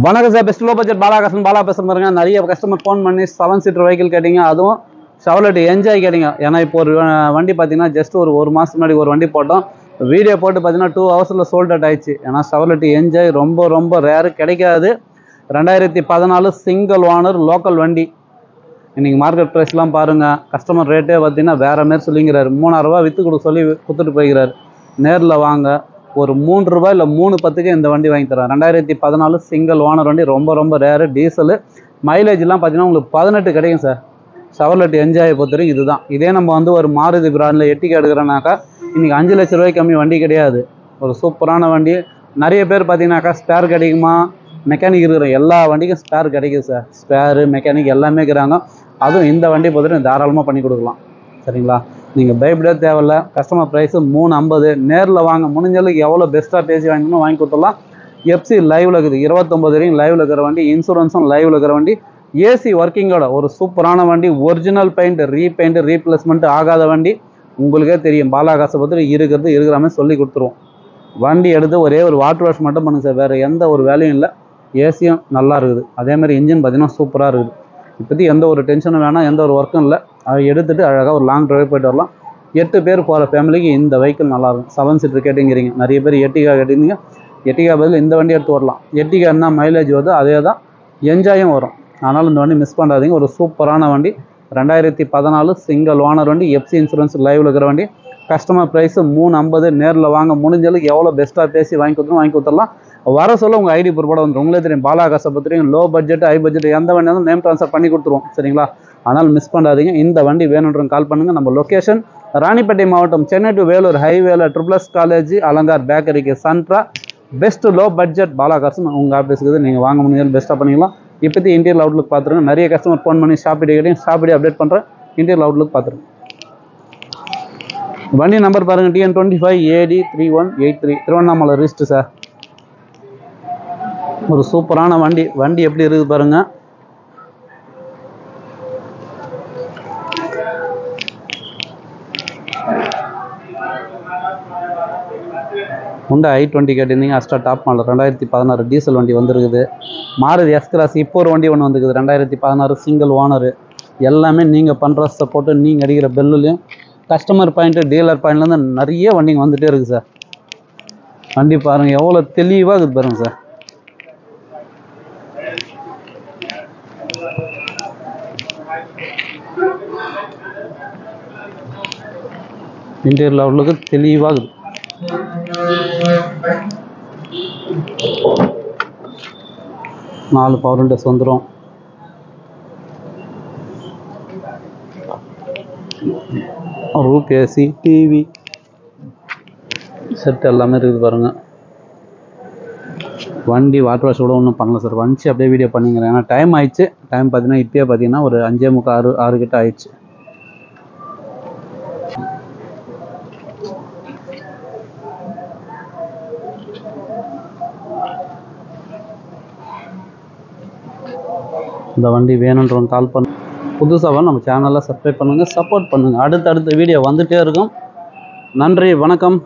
வணக்கம் sir, best low budget Bala பேசுகிற பாருங்க. நிறைய கஸ்டமர் ஃபோன் பண்ணி 7 சீட்டர் வெஹிக்கிள் கேட்டிங்க, அதுவும் ஷெவர்லெட் என்ஜாய் கேட்டிங்க. ஏன்னா இப்போ ஒரு வண்டி பார்த்தீங்கன்னா ஜஸ்ட் ஒரு மாதத்துக்கு முன்னாடி ஒரு வண்டி போட்டோம். வீடியோ போட்டு பார்த்தீங்கன்னா 2 ஹவர்ஸில் சோல்ட் அவுட் ஆயிடுச்சு. ஏன்னா ஷெவர்லெட் என்ஜாய் ரொம்ப ரொம்ப ரேரு, கிடைக்காது. 2014 சிங்கிள் ஓனர் லோக்கல் வண்டி. இன்றைக்கி மார்க்கெட் ப்ரைஸ்லாம் பாருங்கள். கஸ்டமர் ரேட்டே பார்த்தீங்கன்னா வேறு மாரி சொல்லிங்கிறாரு. 3000 ரூபா விற்று கொடுக்க சொல்லி கொடுத்துட்டு போய்கிறார். நேரில் வாங்க, ஒரு 3 ரூபாய் இல்லை 3.10க்கு இந்த வண்டி வாங்கி தரேன். 2014 சிங்கிள் ஓனர் வண்டி, ரொம்ப ரொம்ப ரேரு. டீசலு மைலேஜ்லாம் பார்த்தீங்கன்னா உங்களுக்கு 18 கிடைக்கும் சார். ஷெவர்லெட் என்ஜாய் பொறுத்தவரைக்கும் இதுதான். இதே நம்ம ஒரு மாருதி பிராண்டில் எட்டிக்கா எடுக்கிறோன்னாக்கா இன்றைக்கி 5 லட்ச ரூபாய்க்கு கம்மி வண்டி கிடையாது. ஒரு சூப்பரான வண்டி. நிறைய பேர் பார்த்தீங்கன்னாக்கா ஸ்பேர் கிடைக்குமா, மெக்கானிக் இருக்கிற எல்லா வண்டிக்கும் ஸ்பேர் கிடைக்குது சார். ஸ்பேரு மெக்கானிக் எல்லாமே இருக்கிறாங்க. அதுவும் இந்த வண்டி பொறுத்தவரைக்கும் தாராளமாக பண்ணி கொடுக்கலாம். சரிங்களா? நீங்கள் பயப்படவே தேவையில்ல. Customer price 350. நேரில் வாங்க, முடிஞ்சளவுக்கு எவ்வளோ பெஸ்ட்டாக பேசி வாங்கணுமோ வாங்கி கொடுத்துடலாம். எஃப்சி லைவில் இருக்குது, 29 வரைக்கும் லைவில் இருக்கிற வண்டி. இன்சூரன்ஸும் லைவில் இருக்கிற வண்டி. ஏசி ஒர்க்கிங்கோட ஒரு சூப்பரான வண்டி. ஒரிஜினல் பெயிண்ட், ரீப்ளேஸ்மெண்ட் ஆகாத வண்டி. உங்களுக்கே தெரியும், பாலாகாசை பற்றி இருக்கிற மாதிரி சொல்லி கொடுத்துருவோம். வண்டி எடுத்து ஒரே ஒரு வாட்டர் வாஷ் மட்டும் பண்ணுங்க சார், வேறு எந்த ஒரு வேலையும் இல்லை. ஏசியும் நல்லா இருக்குது. அதேமாதிரி இன்ஜின் பார்த்தீங்கன்னா சூப்பராக இருக்குது. இப்போதைக்கு எந்த ஒரு டென்ஷனும் வேணாம், எந்த ஒரு ஒர்க்கும் இல்லை. அதை எடுத்துகிட்டு அழகாக ஒரு லாங் ட்ரைவ் போய்ட்டு வரலாம். 8 பேர் போகிற ஃபேமிலிக்கு இந்த வெஹிக்கிள் நல்லாயிருக்கும். 7 சீட்டர் கேட்டுங்கிறீங்க, நிறைய பேர் எட்டிகா கேட்டீங்க. எட்டிகா பதில் இந்த வண்டி எடுத்து வரலாம். எட்டிகா என்ன மைலேஜ் வருது அதே தான், என்ஜாயும் வரும். அதனால் இந்த வண்டி மிஸ் பண்ணாதீங்க. ஒரு சூப்பரான வண்டி. 2014 சிங்கிள் ஓனர் வண்டி. எஃப்சி இன்சூரன்ஸ் லைவில் இருக்கிற வண்டி. Customer price 350. நேரில் வாங்க, முடிஞ்சளவுக்கு எவ்வளோ பெஸ்ட்டாக பேசி வாங்கி கொடுத்துடலாம். வர சொல்ல உங்கள் ஐடி ப்ரூஃபோட வந்து உங்களே தெரியும். பாலாகாசை பற்றியும் லோ பட்ஜெட் ஹை பட்ஜெட் எந்த வண்டி வந்து நேம் ட்ரான்ஸ்ஃபர் பண்ணி கொடுத்துருவோம். சரிங்களா? அதனால் மிஸ் பண்ணாதீங்க. இந்த வண்டி வேணுன்றவங்க கால் பண்ணுங்கள். நம்ம லொக்கேஷன் ராணிப்பேட்டை மாவட்டம், சென்னை டு வேலூர் ஹைவேல ட்ரிபிள்எஸ் காலேஜ் அலங்கார் பேக்கரிக்கு சென்ட்ரா. பெஸ்ட் லோ பட்ஜெட் பாலாகாசன் உங்கள் ஆஃபீஸுக்கு நீங்கள் வாங்க முடியாது, பெஸ்ட்டாக பண்ணிக்கலாம். இப்போதி இன்டீரியல் அவுட்லுக் பார்த்துருங்க. நிறைய கஸ்டமர் ஃபோன் பண்ணி ஷாப்பிடி அப்டேட் பண்ணுறேன். இன்டீரியல் அவுட்லுக் பார்த்துருங்க. வண்டி நம்பர் பாருங்கள், TN25 AD 3183, Tiruvannamalai register sir. ஒரு சூப்பரான வண்டி. வண்டி எப்படி இருக்குது பாருங்கள். Honda i20 கேட்டிருந்தீங்க, அஸ்டா டாப் மாடல் 2016 டீசல் வண்டி வந்துருக்குது. மாருதி எஸ்-கிராஸ் இப்போ ஒரு வண்டி ஒன்று வந்துருக்குது 2016 சிங்கிள் ஓனரு. எல்லாமே நீங்கள் பண்ணுற சப்போர்ட்டு, நீங்கள் அடிக்கிற பெல்லுலையும் கஸ்டமர் பாயிண்ட்டு டீலர் பாயிண்ட்லேருந்து நிறைய வண்டிங்க வந்துகிட்டே இருக்குது சார். வண்டி பாருங்கள் எவ்வளோ தெளிவாக இருக்குது பாருங்கள் சார். இன்டீரியர் அவுட்லுக்கு தெளிவாக இருக்குது. நாலு பவர் விண்டோஸ் வந்துடும். ரூப் ஏசி, டிவி செட் எல்லாமே இருக்குது பாருங்கள். வண்டி வாட்டர் வாஷ் கூட ஒன்றும் பண்ணல சார். வந்துச்சு அப்படியே வீடியோ பண்ணிக்கிறேன். ஏன்னா டைம் ஆயிடுச்சு. டைம் பார்த்தீங்கன்னா இப்போயே பார்த்தீங்கன்னா ஒரு 5:45 6 கிட்ட ஆயிடுச்சு. இந்த வண்டி வேணுன்றவங்க கால் பண்ணு. புதுசாக நம்ம சேனலில் சப்ஸ்கிரைப் பண்ணுங்கள், சப்போர்ட் பண்ணுங்கள். அடுத்தடுத்த வீடியோ வந்துகிட்டே இருக்கும். நன்றி, வணக்கம்.